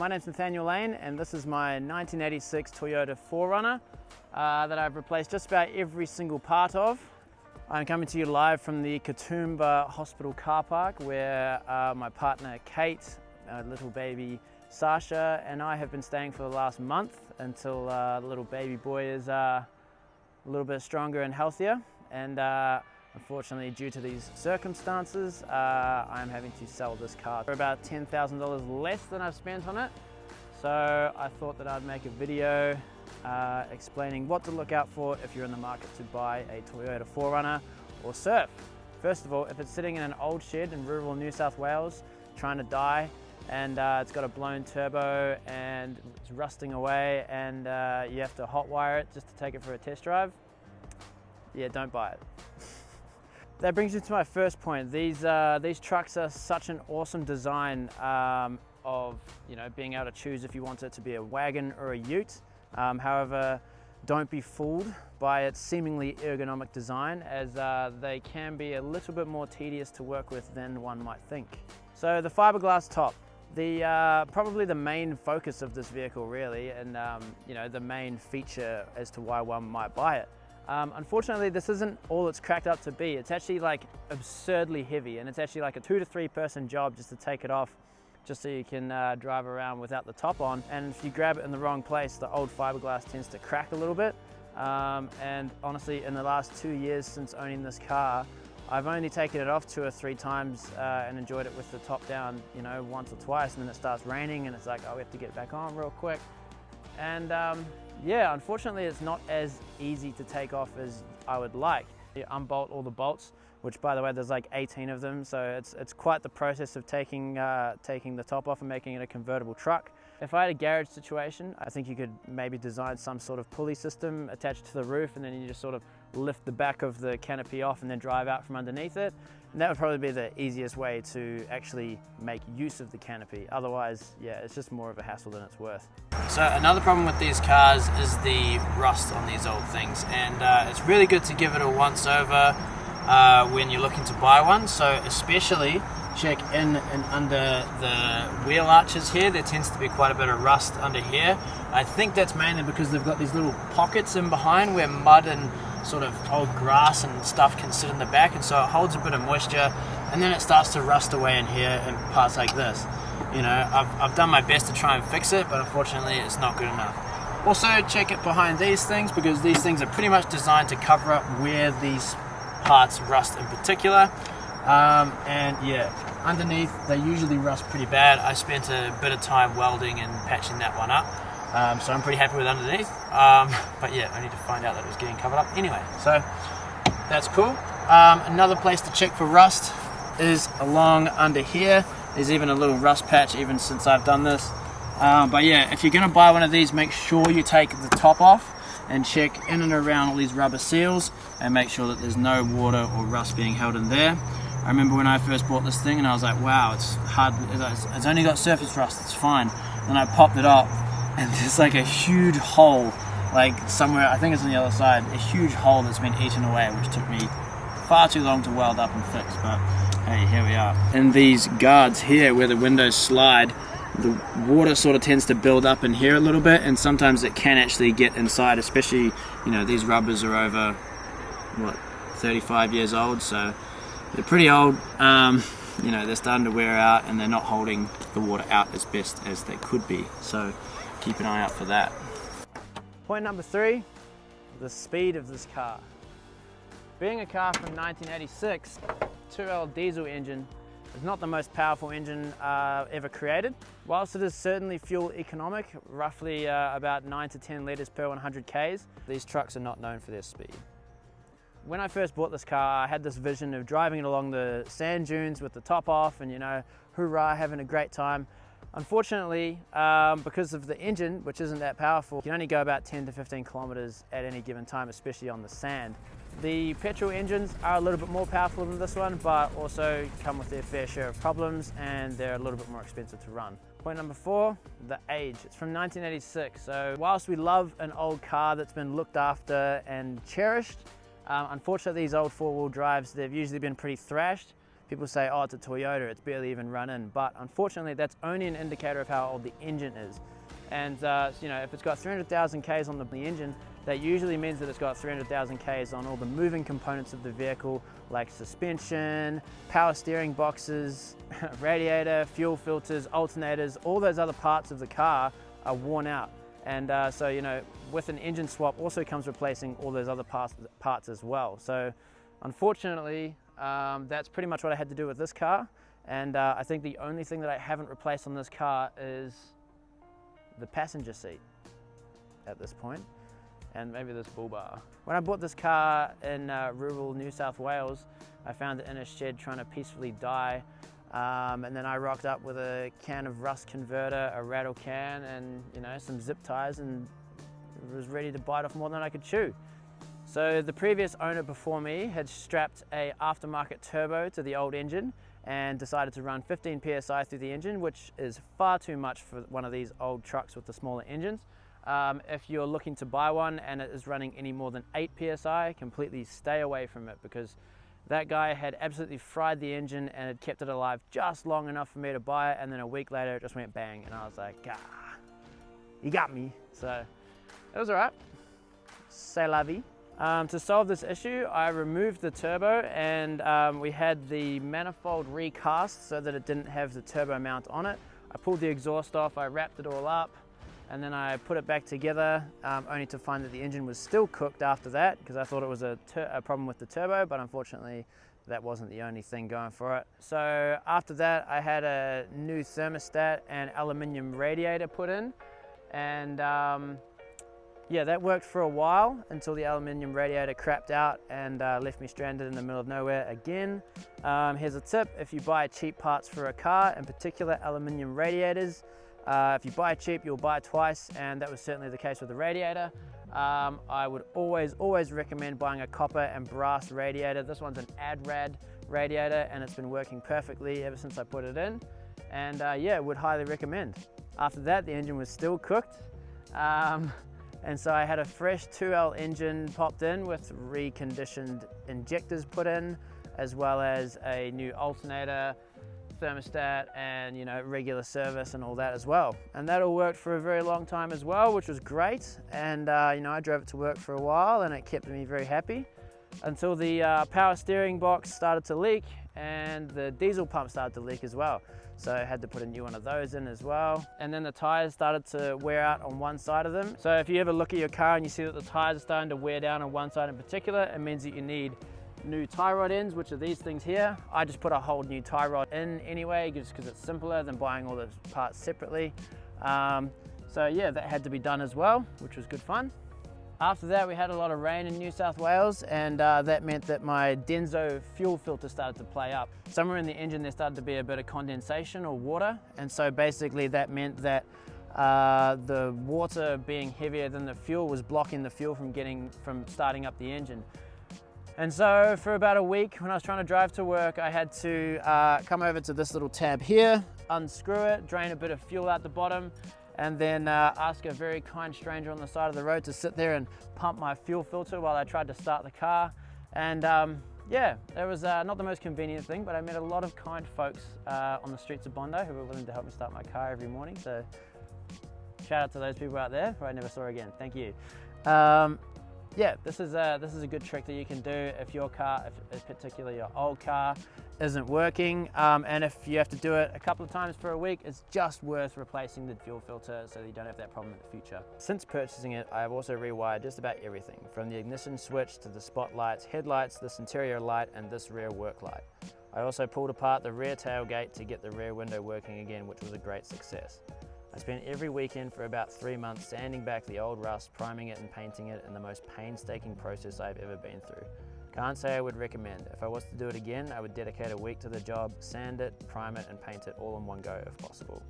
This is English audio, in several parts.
My name's Nathaniel Lane, and this is my 1986 Toyota 4Runner that I've replaced just about every single part of. I'm coming to you live from the Katoomba Hospital car park where my partner Kate, little baby Sasha, and I have been staying for the last month until the little baby boy is a little bit stronger and healthier. And unfortunately, due to these circumstances, I'm having to sell this car for about $10,000 less than I've spent on it. So I thought that I'd make a video explaining what to look out for if you're in the market to buy a Toyota 4Runner or Surf. First of all, if it's sitting in an old shed in rural New South Wales, trying to die, and it's got a blown turbo and it's rusting away, and you have to hotwire it just to take it for a test drive, yeah, don't buy it. That brings me to my first point. These trucks are such an awesome design of being able to choose if you want it to be a wagon or a ute. However, don't be fooled by its seemingly ergonomic design, as they can be a little bit more tedious to work with than one might think. So the fiberglass top, probably the main focus of this vehicle really, and the main feature as to why one might buy it. Unfortunately, this isn't all it's cracked up to be. It's actually like absurdly heavy, and it's actually like a 2 to 3 person job just to take it off, just so you can drive around without the top on. And if you grab it in the wrong place, the old fiberglass tends to crack a little bit. And honestly, in the last 2 years since owning this car, I've only taken it off 2 or 3 times and enjoyed it with the top down, once or twice, and then it starts raining and it's like, oh, we have to get it back on real quick. And yeah, unfortunately, it's not as easy to take off as I would like. You unbolt all the bolts, which by the way, there's like 18 of them. So it's quite the process of taking the top off and making it a convertible truck. If I had a garage situation, I think you could maybe design some sort of pulley system attached to the roof, and then you just sort of lift the back of the canopy off and then drive out from underneath it. And that would probably be the easiest way to actually make use of the canopy. Otherwise, yeah, it's just more of a hassle than it's worth. So another problem with these cars is the rust on these old things, and it's really good to give it a once over when you're looking to buy one. So especially check in and under the wheel arches here. There tends to be quite a bit of rust under here. I think that's mainly because they've got these little pockets in behind where mud and sort of old grass and stuff can sit in the back, and so it holds a bit of moisture, and then it starts to rust away in here in parts like this. I've done my best to try and fix it, but unfortunately it's not good enough. Also check it behind these things, because these things are pretty much designed to cover up where these parts rust in particular. And yeah, underneath they usually rust pretty bad. I spent a bit of time welding and patching that one up, so I'm pretty happy with underneath. But yeah, I need to find out that it was getting covered up anyway, so that's cool. Another place to check for rust is along under here. There's even a little rust patch even since I've done this. But yeah, if you're going to buy one of these, make sure you take the top off and check in and around all these rubber seals and make sure that there's no water or rust being held in there. I remember when I first bought this thing and I was like, wow, it's hard, it's only got surface rust, it's fine. Then I popped it up and there's like a huge hole, like somewhere, I think it's on the other side, a huge hole that's been eaten away, which took me far too long to weld up and fix, but hey, here we are. And these guards here where the windows slide, the water sort of tends to build up in here a little bit, and sometimes it can actually get inside, especially, these rubbers are over, 35 years old, so they're pretty old. They're starting to wear out, and they're not holding the water out as best as they could be, so keep an eye out for that. Point number 3, the speed of this car. Being a car from 1986, 2L diesel engine is not the most powerful engine ever created. Whilst it is certainly fuel economic, roughly about 9 to 10 litres per 100 Ks, these trucks are not known for their speed. When I first bought this car, I had this vision of driving it along the sand dunes with the top off and, hoorah, having a great time. Unfortunately, because of the engine, which isn't that powerful, you can only go about 10 to 15 kilometers at any given time, especially on the sand. The petrol engines are a little bit more powerful than this one, but also come with their fair share of problems, and they're a little bit more expensive to run. Point number 4, the age. It's from 1986, so whilst we love an old car that's been looked after and cherished, unfortunately these old 4-wheel drives, they've usually been pretty thrashed. People say, oh, it's a Toyota, it's barely even run in, but unfortunately that's only an indicator of how old the engine is. And you know, if it's got 300,000 Ks on the engine, that usually means that it's got 300,000 Ks on all the moving components of the vehicle, like suspension, power steering boxes, radiator, fuel filters, alternators, all those other parts of the car are worn out. And so, you know, with an engine swap also comes replacing all those other parts as well. So unfortunately, that's pretty much what I had to do with this car. And I think the only thing that I haven't replaced on this car is the passenger seat at this point, and maybe this bull bar. When I bought this car in rural New South Wales, I found it in a shed trying to peacefully die. And then I rocked up with a can of rust converter, a rattle can, and you know, some zip ties, and was ready to bite off more than I could chew. So the previous owner before me had strapped a aftermarket turbo to the old engine and decided to run 15 PSI through the engine, which is far too much for one of these old trucks with the smaller engines. If you're looking to buy one and it is running any more than 8 PSI, completely stay away from it, because that guy had absolutely fried the engine and had kept it alive just long enough for me to buy it, and then a week later it just went bang, and I was like, ah, you got me. So it was all right, c'est la vie. To solve this issue, I removed the turbo, and we had the manifold recast so that it didn't have the turbo mount on it. I pulled the exhaust off, I wrapped it all up, and then I put it back together, only to find that the engine was still cooked after that, because I thought it was a problem with the turbo, but unfortunately that wasn't the only thing going for it. So after that, I had a new thermostat and aluminium radiator put in, and yeah, that worked for a while until the aluminium radiator crapped out and left me stranded in the middle of nowhere again. Here's a tip: if you buy cheap parts for a car, in particular aluminium radiators, if you buy cheap, you'll buy twice, and that was certainly the case with the radiator. I would always recommend buying a copper and brass radiator. This one's an AdRad radiator, and it's been working perfectly ever since I put it in, and yeah, would highly recommend. After that, the engine was still cooked. And so I had a fresh 2L engine popped in with reconditioned injectors put in, as well as a new alternator, thermostat, and you know, regular service and all that as well. And that all worked for a very long time as well, which was great. And you know, I drove it to work for a while, and it kept me very happy until the power steering box started to leak, and the diesel pump started to leak as well. So I had to put a new one of those in as well. And then the tires started to wear out on one side of them. So if you ever look at your car and you see that the tires are starting to wear down on one side in particular, it means that you need new tie rod ends, which are these things here. I just put a whole new tie rod in anyway, just because it's simpler than buying all those parts separately. So yeah, that had to be done as well, which was good fun. After that, we had a lot of rain in New South Wales, and that meant that my Denso fuel filter started to play up. Somewhere in the engine there started to be a bit of condensation or water, and so basically that meant that the water being heavier than the fuel was blocking the fuel from starting up the engine. And so for about a week, when I was trying to drive to work, I had to come over to this little tab here, unscrew it, drain a bit of fuel out the bottom, and then ask a very kind stranger on the side of the road to sit there and pump my fuel filter while I tried to start the car. And yeah, it was not the most convenient thing, but I met a lot of kind folks on the streets of Bondi who were willing to help me start my car every morning. So shout out to those people out there who I never saw again. Thank you. Yeah, this is a good trick that you can do if your car, if particularly your old car, isn't working, and if you have to do it a couple of times for a week, it's just worth replacing the fuel filter so that you don't have that problem in the future. Since purchasing it, I have also rewired just about everything, from the ignition switch to the spotlights, headlights, this interior light, and this rear work light. I also pulled apart the rear tailgate to get the rear window working again, which was a great success. I spent every weekend for about 3 months sanding back the old rust, priming it and painting it in the most painstaking process I've ever been through. Can't say I would recommend. If I was to do it again, I would dedicate a week to the job, sand it, prime it, and paint it all in one go if possible.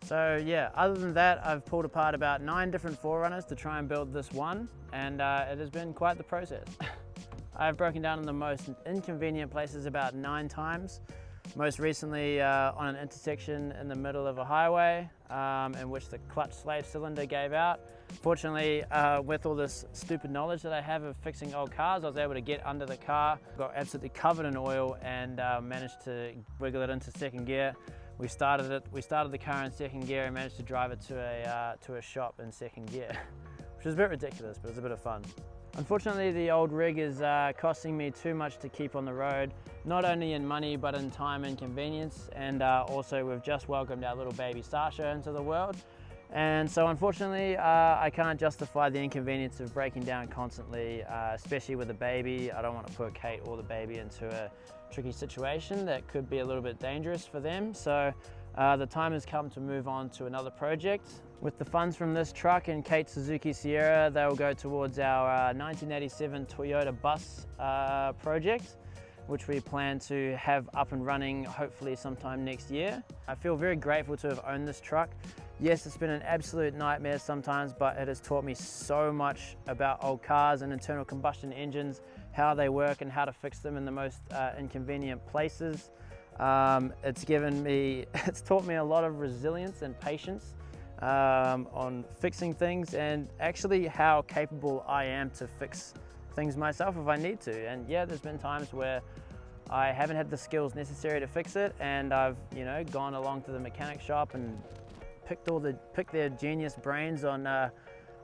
So yeah, other than that, I've pulled apart about 9 different 4Runners to try and build this one, and it has been quite the process. I've broken down in the most inconvenient places about 9 times. Most recently on an intersection in the middle of a highway in which the clutch slave cylinder gave out. Fortunately, with all this stupid knowledge that I have of fixing old cars, I was able to get under the car, got absolutely covered in oil, and managed to wiggle it into second gear. We started the car in second gear and managed to drive it to a shop in second gear, which was a bit ridiculous, but it was a bit of fun. Unfortunately, the old rig is costing me too much to keep on the road, not only in money but in time and convenience, and also we've just welcomed our little baby Sasha into the world, and so unfortunately I can't justify the inconvenience of breaking down constantly, especially with a baby. I don't want to put Kate or the baby into a tricky situation that could be a little bit dangerous for them, so the time has come to move on to another project. With the funds from this truck and Kate's Suzuki Sierra, they will go towards our 1987 Toyota bus project, which we plan to have up and running hopefully sometime next year. I feel very grateful to have owned this truck. Yes, it's been an absolute nightmare sometimes, but it has taught me so much about old cars and internal combustion engines, how they work and how to fix them in the most inconvenient places. It's taught me a lot of resilience and patience on fixing things, and actually how capable I am to fix things myself if I need to. And yeah, there's been times where I haven't had the skills necessary to fix it, and I've gone along to the mechanic shop and picked their genius brains on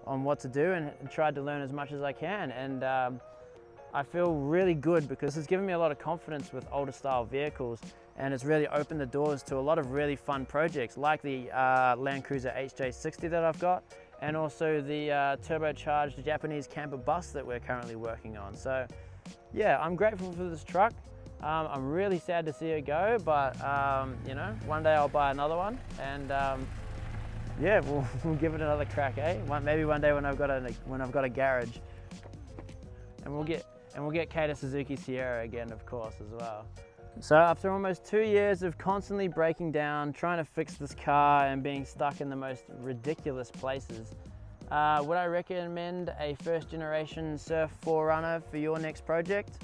what to do, and tried to learn as much as I can. And I feel really good because it's given me a lot of confidence with older style vehicles, and it's really opened the doors to a lot of really fun projects like the Land Cruiser HJ60 that I've got, and also the turbocharged Japanese camper bus that we're currently working on. So yeah, I'm grateful for this truck. I'm really sad to see it go, but one day I'll buy another one, and yeah, we'll give it another crack, eh? Maybe one day when I've got a garage, and we'll get Kate a Suzuki Sierra again, of course, as well. So after almost 2 years of constantly breaking down, trying to fix this car and being stuck in the most ridiculous places, would I recommend a first generation Surf 4Runner for your next project?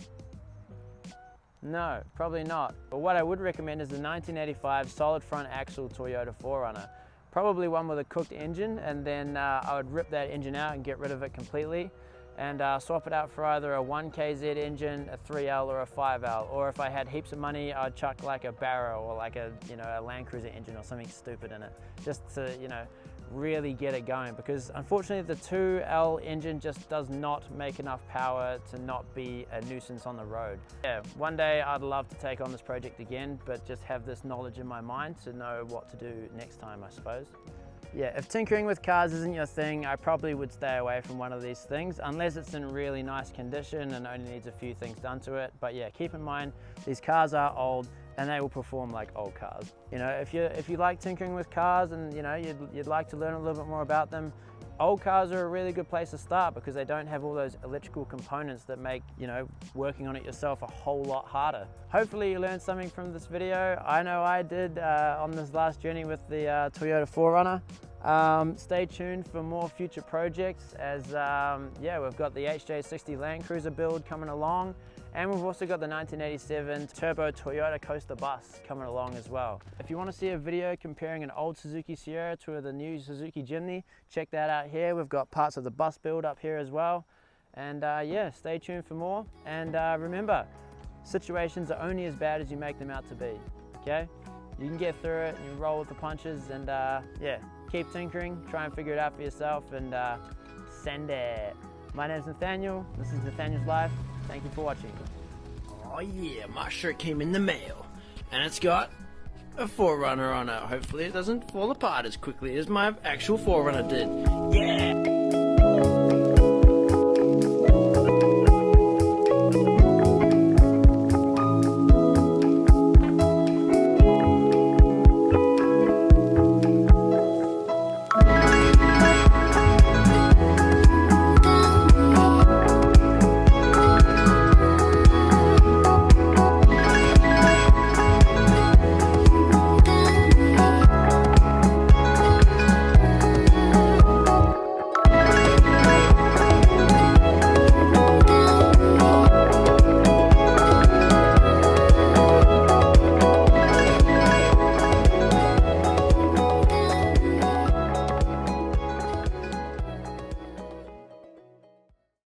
No, probably not. But what I would recommend is the 1985 solid front axle Toyota 4Runner. Probably one with a cooked engine, and then I would rip that engine out and get rid of it completely, and swap it out for either a 1KZ engine, a 3L or a 5L, or if I had heaps of money, I'd chuck like a Barrow or like a Land Cruiser engine or something stupid in it, just to really get it going, because unfortunately the 2L engine just does not make enough power to not be a nuisance on the road. Yeah, one day I'd love to take on this project again, but just have this knowledge in my mind to know what to do next time, I suppose. Yeah, if tinkering with cars isn't your thing, I probably would stay away from one of these things, unless it's in really nice condition and only needs a few things done to it. But yeah, keep in mind, these cars are old and they will perform like old cars. If you like tinkering with cars and you'd like to learn a little bit more about them, old cars are a really good place to start, because they don't have all those electrical components that make working on it yourself a whole lot harder. Hopefully you learned something from this video. I know I did on this last journey with the Toyota 4Runner. Stay tuned for more future projects, as yeah, we've got the HJ60 Land Cruiser build coming along, and we've also got the 1987 Turbo Toyota Coaster bus coming along as well. If you want to see a video comparing an old Suzuki Sierra to the new Suzuki Jimny, check that out here. We've got parts of the bus build up here as well. And yeah, stay tuned for more. And remember, situations are only as bad as you make them out to be, okay? You can get through it and you roll with the punches, and yeah, keep tinkering, try and figure it out for yourself, and send it. My name's Nathaniel, this is Nathaniel's Life. Thank you for watching. Oh yeah, my shirt came in the mail, and it's got a 4Runner on it. Hopefully it doesn't fall apart as quickly as my actual 4Runner did. Yeah!